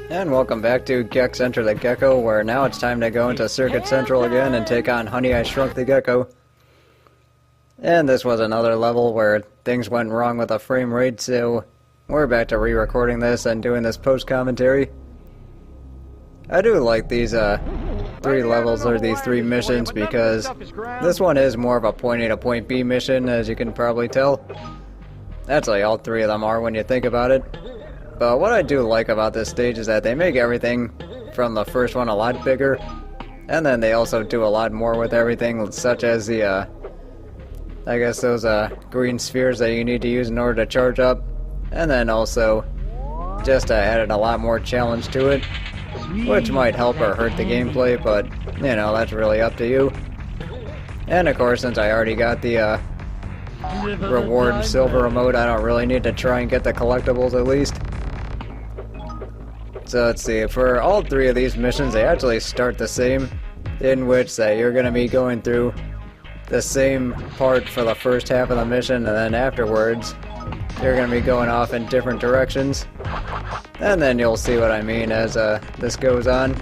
And welcome back to Gex Enter the Gecko, where now it's time to go into Circuit Central again and take on Honey, I Shrunk the Gecko. And this was another level where things went wrong with the frame rate, so we're back to re-recording this and doing this post-commentary. I do like these three levels, or these three missions, because this one is more of a point A to point B mission, as you can probably tell. Actually, all three of them are when you think about it. But what I do like about this stage is that they make everything from the first one a lot bigger, and then they also do a lot more with everything, such as the, I guess those green spheres that you need to use in order to charge up, and then also just added a lot more challenge to it, which might help or hurt the gameplay, but, you know, that's really up to you. And of course, since I already got the reward silver remote, I don't really need to try and get the collectibles at least. So let's see, for all three of these missions, they actually start the same, in which you're going to be going through the same part for the first half of the mission, and then afterwards, you're going to be going off in different directions. And then you'll see what I mean as this goes on.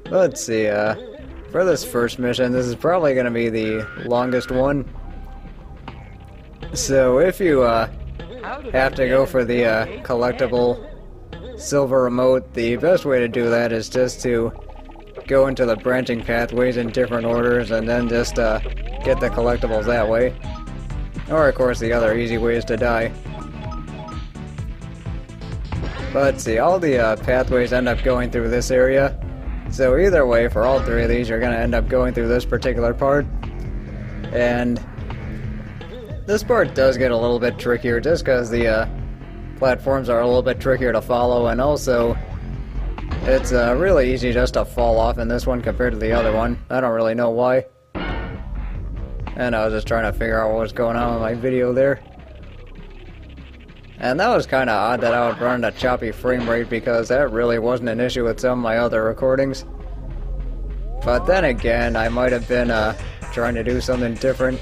Let's see, for this first mission, this is probably going to be the longest one. So if you have to go for the collectible silver remote, the best way to do that is just to go into the branching pathways in different orders and then just get the collectibles that way. Or of course the other easy way is to die. But see, all the pathways end up going through this area. So either way, for all three of these, you're going to end up going through this particular part. And this part does get a little bit trickier just because the platforms are a little bit trickier to follow, and also it's really easy just to fall off in this one compared to the other one. I don't really know why. And I was just trying to figure out what was going on with my video there. And that was kind of odd that I would run a choppy frame rate, because that really wasn't an issue with some of my other recordings. But then again, I might have been trying to do something different.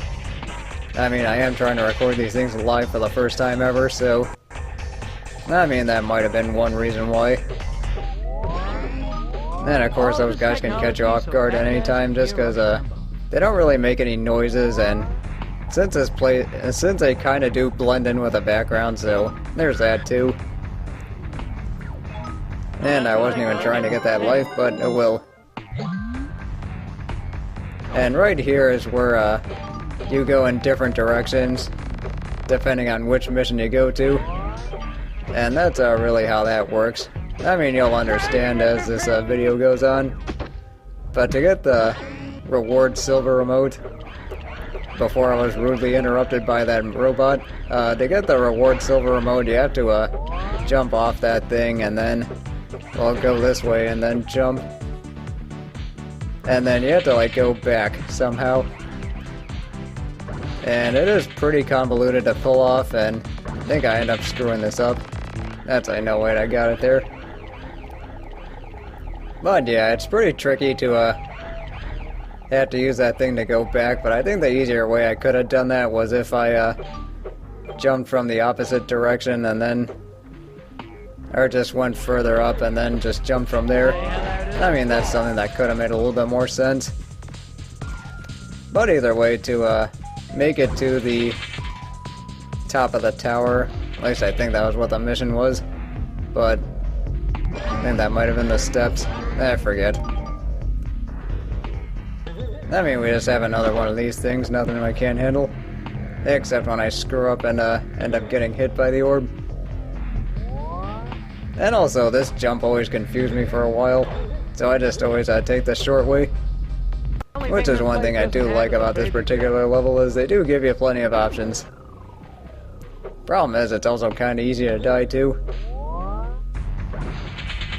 I mean, I am trying to record these things live for the first time ever, so I mean, that might have been one reason why. And of course, those guys can catch you off guard at any time just because they don't really make any noises, and since they kind of do blend in with the background, so there's that too. And I wasn't even trying to get that life, but it will. And right here is where you go in different directions depending on which mission you go to. And that's really how that works. I mean, you'll understand as this video goes on. But to get the reward silver remote, before I was rudely interrupted by that robot, to get the reward silver remote, you have to jump off that thing, and then, well, go this way and then jump. And then you have to, like, go back somehow. And it is pretty convoluted to pull off, and I think I end up screwing this up. That's I know wait, I got it there. But yeah, it's pretty tricky to have to use that thing to go back, but I think the easier way I could have done that was if I jumped from the opposite direction and then, or just went further up and then just jumped from there. I mean, that's something that could have made a little bit more sense. But either way, to make it to the top of the tower, at least I think that was what the mission was, but I think that might have been the steps. I forget. I mean, we just have another one of these things, nothing I can't handle. Except when I screw up and end up getting hit by the orb. And also, this jump always confused me for a while, so I just always take the short way. Which is one thing I do like about this particular level, is they do give you plenty of options. Problem is, it's also kind of easy to die too.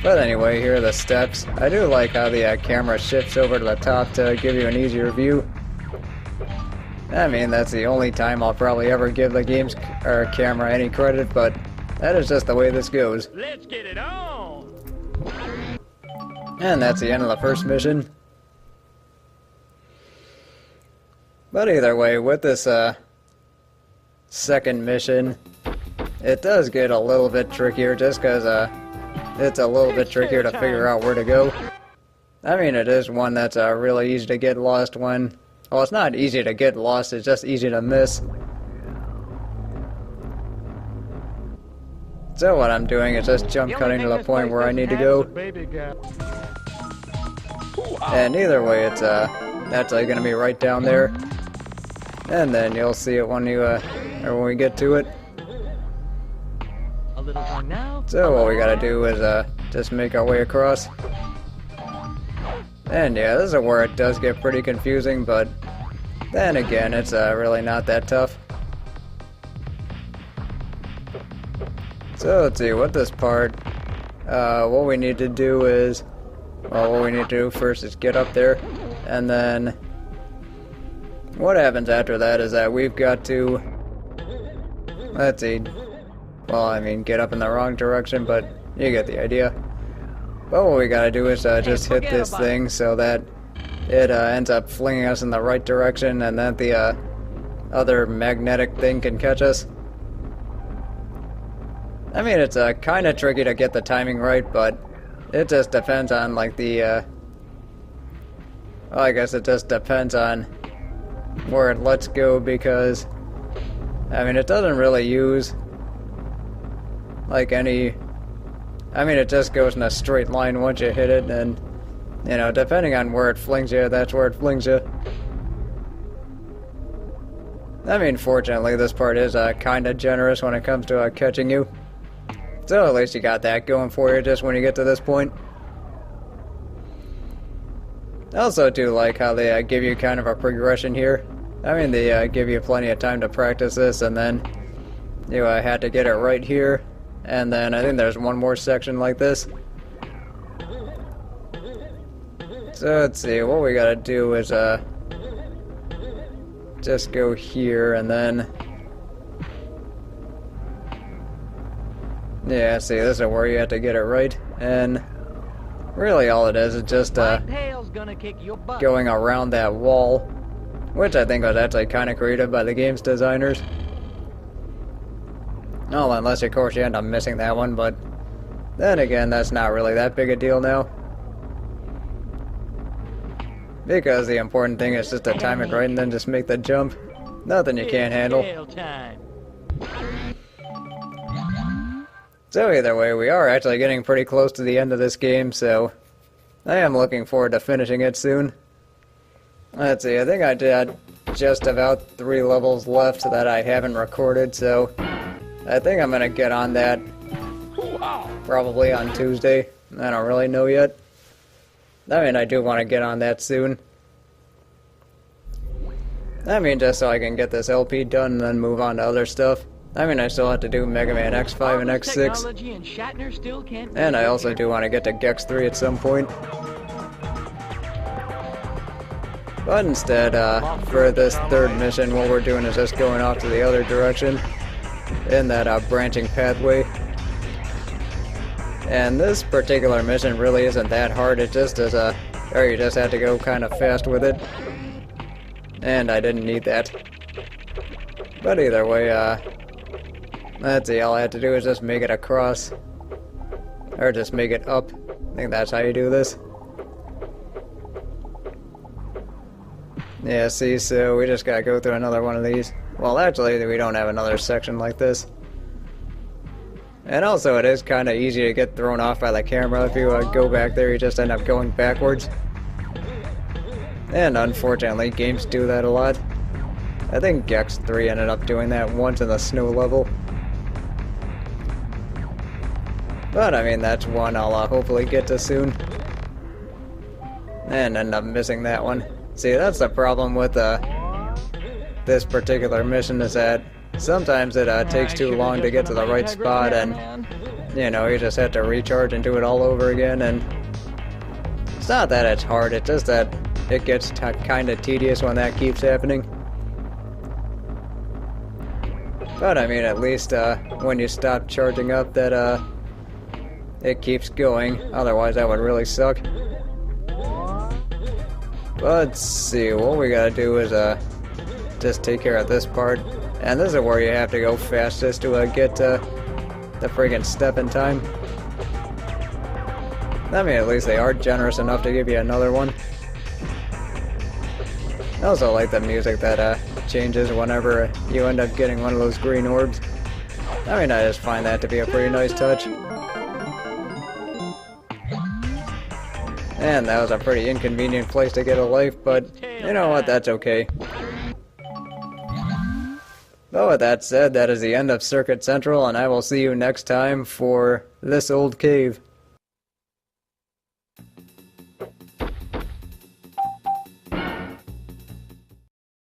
But anyway, here are the steps. I do like how the camera shifts over to the top to give you an easier view. I mean, that's the only time I'll probably ever give the game's camera any credit, but that is just the way this goes. Let's get it on! And that's the end of the first mission. But either way, with this second mission, it does get a little bit trickier just because it's a little bit trickier to figure out where to go. I mean, it is one that's really easy to get lost when... Well, it's not easy to get lost, it's just easy to miss. So what I'm doing is just jump cutting to the point where I need to go. And either way, it's actually going to be right down there. And then you'll see it when you or when we get to it. So what we gotta do is just make our way across. And yeah, this is where it does get pretty confusing, but then again, it's really not that tough. So let's see, what this part, what we need to do is, well, what we need to do first is get up there, and then what happens after that is that we've got to, let's see, well, I mean, get up in the wrong direction, but you get the idea. But what we gotta do is just hit this thing so that it ends up flinging us in the right direction, and that the other magnetic thing can catch us. I mean, it's kind of tricky to get the timing right, but it just depends on, like, the, well, I guess it just depends on where it lets go, because, I mean, it doesn't really use, like, any, I mean, it just goes in a straight line once you hit it, and, you know, depending on where it flings you, that's where it flings you. I mean, fortunately, this part is kind of generous when it comes to catching you. So at least you got that going for you just when you get to this point. I also do like how they give you kind of a progression here. I mean, they give you plenty of time to practice this, and then you had to get it right here. And then I think there's one more section like this. So let's see, what we gotta do is just go here, and then yeah, see, this is where you have to get it right, and really all it is just going around that wall, which I think was actually kind of creative by the game's designers. Oh, unless of course you end up missing that one, but then again, that's not really that big a deal now. Because the important thing is just to time it right and then just make the jump. Nothing you can't handle. So either way, we are actually getting pretty close to the end of this game, so I am looking forward to finishing it soon. Let's see, I think I did just about 3 levels left that I haven't recorded, so I think I'm gonna get on that probably on Tuesday. I don't really know yet. I mean, I do want to get on that soon. I mean, just so I can get this LP done and then move on to other stuff. I mean, I still have to do Mega Man X5 and X6. And I also do want to get to Gex 3 at some point. But instead, for this third mission, what we're doing is just going off to the other direction in that branching pathway. And this particular mission really isn't that hard, it just is or you just have to go kind of fast with it. And I didn't need that. But either way, let's see, all I have to do is just make it across. Or just make it up. I think that's how you do this. Yeah, see, so we just gotta go through another one of these. Well, actually, we don't have another section like this. And also, it is kind of easy to get thrown off by the camera. If you go back there, you just end up going backwards. And unfortunately, games do that a lot. I think Gex 3 ended up doing that once in the snow level. But I mean, that's one I'll hopefully get to soon. And end up missing that one. See, that's the problem with this particular mission, is that sometimes it takes too long to get to the right spot, and you know, you just have to recharge and do it all over again. And it's not that it's hard, it's just that it gets kind of tedious when that keeps happening. But I mean, at least when you stop charging up, that it keeps going. Otherwise, that would really suck. But let's see, what we gotta do is just take care of this part. And this is where you have to go fastest to get to the friggin' step in time. I mean, at least they are generous enough to give you another one. I also like the music that changes whenever you end up getting one of those green orbs. I mean, I just find that to be a pretty nice touch. And that was a pretty inconvenient place to get a life, but you know what, that's okay. But with that said, that is the end of Circuit Central, and I will see you next time for this old cave.